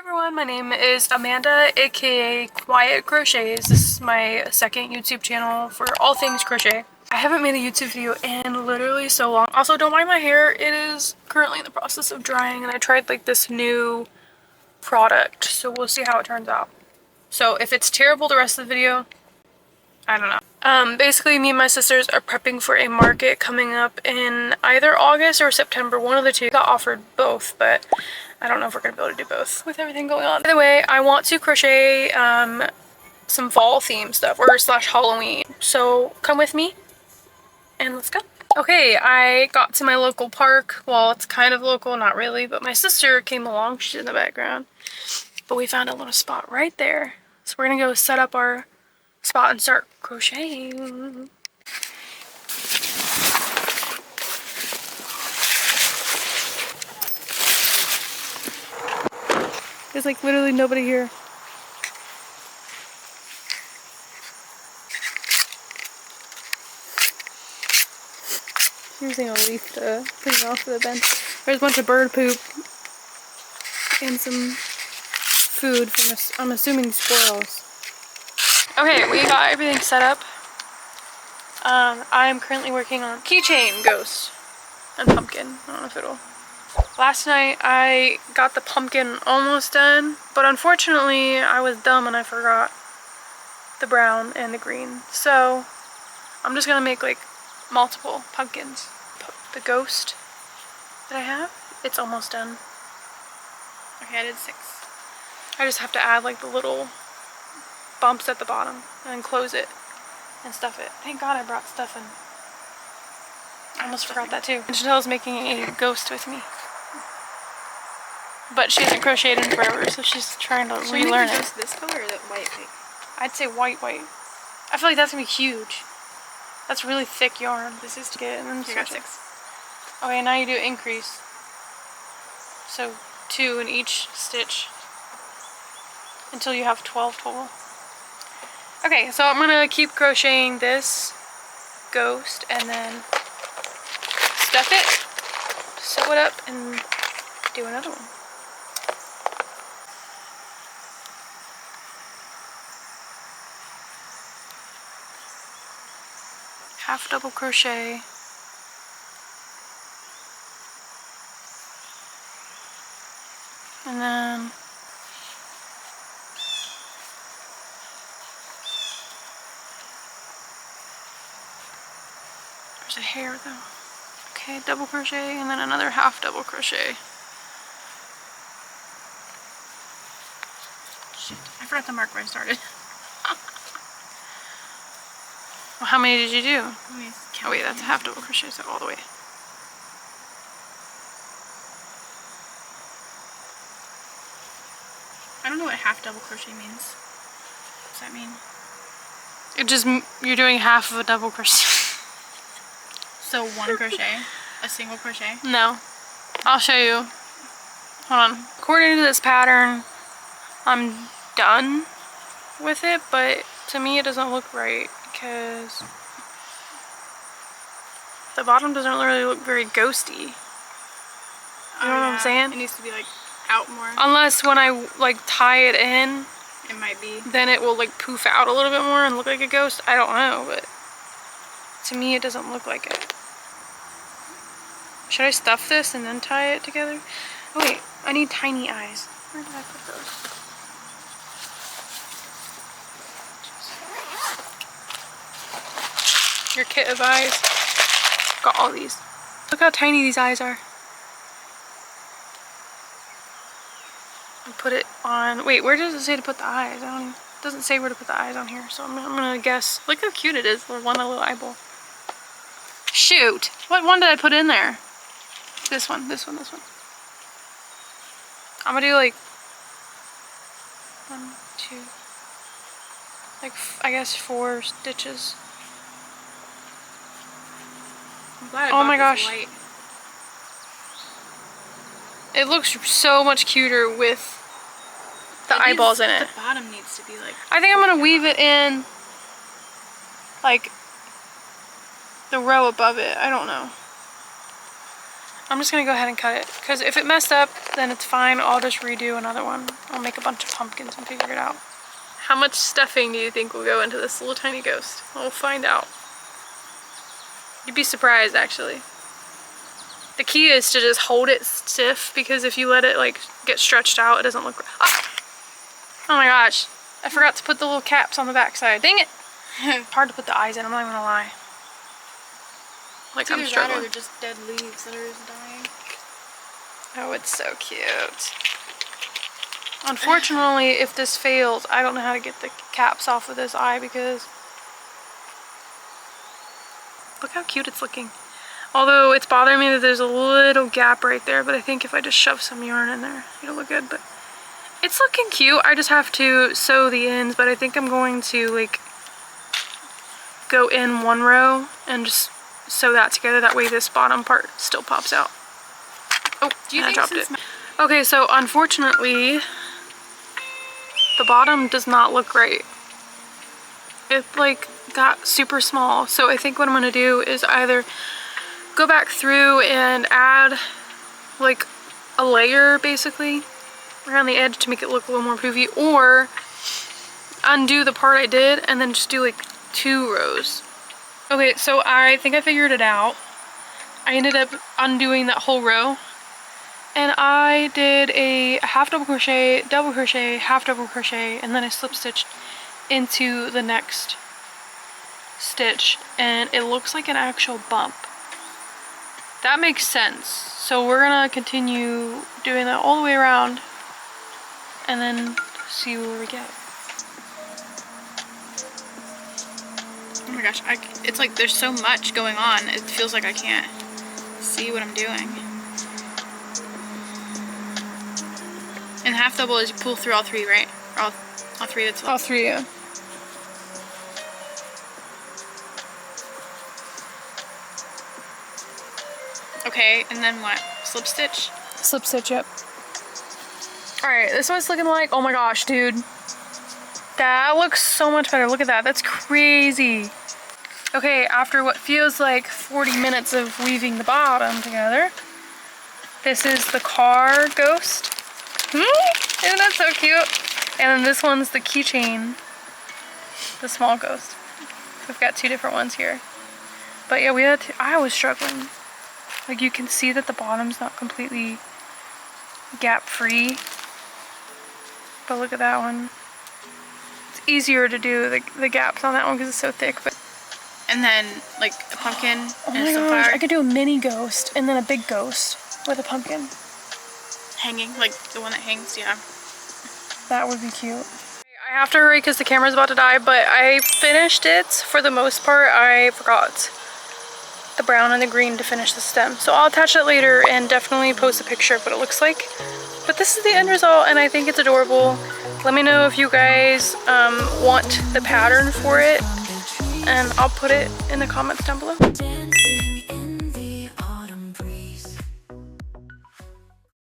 Everyone, my name is Amanda, aka Quiet Crochets. This is my second YouTube channel for all things crochet. I haven't made a YouTube video in literally so long. Also, don't mind my hair. It is currently in the process of drying and I tried like this new product, so we'll see how it turns out. So if it's terrible the rest of the video, I don't know. Basically me and my sisters are prepping for a market coming up in either August or September, one of the two. Got offered both, but I don't know if we're gonna be able to do both with everything going on. By the way, I want to crochet some fall theme stuff or slash Halloween. So come with me and let's go. Okay, I got to my local park. Well, it's kind of local, not really, but my sister came along. She's in the background. But we found a little spot right there. So we're gonna go set up our spot and start crocheting. There's like literally nobody here. Using a leaf to clean off the bench. There's a bunch of bird poop and some food from, I'm assuming, squirrels. Okay, we got everything set up. I'm currently working on keychain, ghost, and pumpkin. I don't know if it'll... Last night I got the pumpkin almost done, but unfortunately I was dumb and I forgot the brown and the green. So I'm just gonna make like multiple pumpkins. The ghost that I have, it's almost done. Okay, I did 6. I just have to add like the little bumps at the bottom and then close it and stuff it. Thank God I brought stuff in. I almost forgot that too. And Chantel's making a ghost with me. But she hasn't crocheted in forever, so she's trying to relearn it. Should this color or the white? I'd say white. I feel like that's gonna be huge. That's really thick yarn. This is to get it and then You got 6. Okay, now you do increase. So 2 in each stitch until you have 12 total. Okay, so I'm gonna keep crocheting this ghost and then stuff it, sew it up, and do another one. Half double crochet. And then there's a hair though. Okay, double crochet and then another half double crochet. Shit, I forgot to mark where I started. Well, how many did you do? Oh wait, that's a half double crochet, so all the way. I don't know what half double crochet means. What does that mean? It just, you're doing half of a double crochet. So 1 crochet? A single crochet? No. I'll show you. Hold on. According to this pattern, I'm done with it, but to me it doesn't look right because the bottom doesn't really look very ghosty. You know what I'm saying? It needs to be like out more. Unless when I like tie it in, It might be. then it will like poof out a little bit more and look like a ghost. I don't know, but to me it doesn't look like it. Should I stuff this and then tie it together? Oh wait, I need tiny eyes. Where did I put those? Your kit of eyes. Got all these. Look how tiny these eyes are. And put it on. Wait, where does it say to put the eyes? It doesn't say where to put the eyes on here, so I'm gonna guess. Look how cute it is. The one little eyeball. Shoot! What one did I put in there? This one. I'm gonna do like 1, 2, like I guess 4 stitches. I'm glad I Oh bought my this gosh. white. It looks so much cuter with the eyeballs in it. The bottom needs to be like... I think I'm gonna weave it in like the row above it. I don't know. I'm just gonna go ahead and cut it, because if it messed up, then it's fine. I'll just redo another one. I'll make a bunch of pumpkins and figure it out. How much stuffing do you think will go into this little tiny ghost? We'll find out. You'd be surprised, actually. The key is to just hold it stiff, because if you let it like get stretched out, it doesn't look. Ah! Oh my gosh, I forgot to put the little caps on the back side. Dang it! It's hard to put the eyes in, I'm not even gonna lie. Like, I'm struggling. Or they're just dead leaves that are dying. Oh, it's so cute. Unfortunately, if this fails, I don't know how to get the caps off of this eye, because look how cute it's looking. Although it's bothering me that there's a little gap right there, but I think if I just shove some yarn in there, it'll look good. But it's looking cute. I just have to sew the ends, but I think I'm going to like go in one row and just sew that together. That way this bottom part still pops out. Oh, I dropped it. Okay, so unfortunately, the bottom does not look right. It like got super small. So I think what I'm gonna do is either go back through and add like a layer basically around the edge to make it look a little more poofy, or undo the part I did and then just do like 2 rows. Okay, so I think I figured it out. I ended up undoing that whole row, and I did a half double crochet, half double crochet, and then I slip stitched into the next stitch, and it looks like an actual bump. That makes sense. So we're gonna continue doing that all the way around and then see where we get. Oh my gosh, it's like there's so much going on. It feels like I can't see what I'm doing. And half double is you pull through all 3, right? Or all 3 that's left. All 3, yeah. Okay, and then what? Slip stitch? Slip stitch, yep. Alright, this is what it's looking like. Oh my gosh, dude. That looks so much better. Look at that. That's crazy. Okay, after what feels like 40 minutes of weaving the bottom together, this is the car ghost. Isn't that so cute? And then this one's the keychain, the small ghost. We've got 2 different ones here. But yeah, I was struggling. Like, you can see that the bottom's not completely gap free. But look at that one. It's easier to do the gaps on that one because it's so thick. But and then like a pumpkin oh and my a gosh, sunflower. I could do a mini ghost and then a big ghost with a pumpkin. Hanging, like the one that hangs, yeah. That would be cute. I have to hurry because the camera's about to die, but I finished it for the most part. I forgot the brown and the green to finish the stem. So I'll attach it later and definitely post a picture of what it looks like. But this is the end result and I think it's adorable. Let me know if you guys want the pattern for it and I'll put it in the comments down below.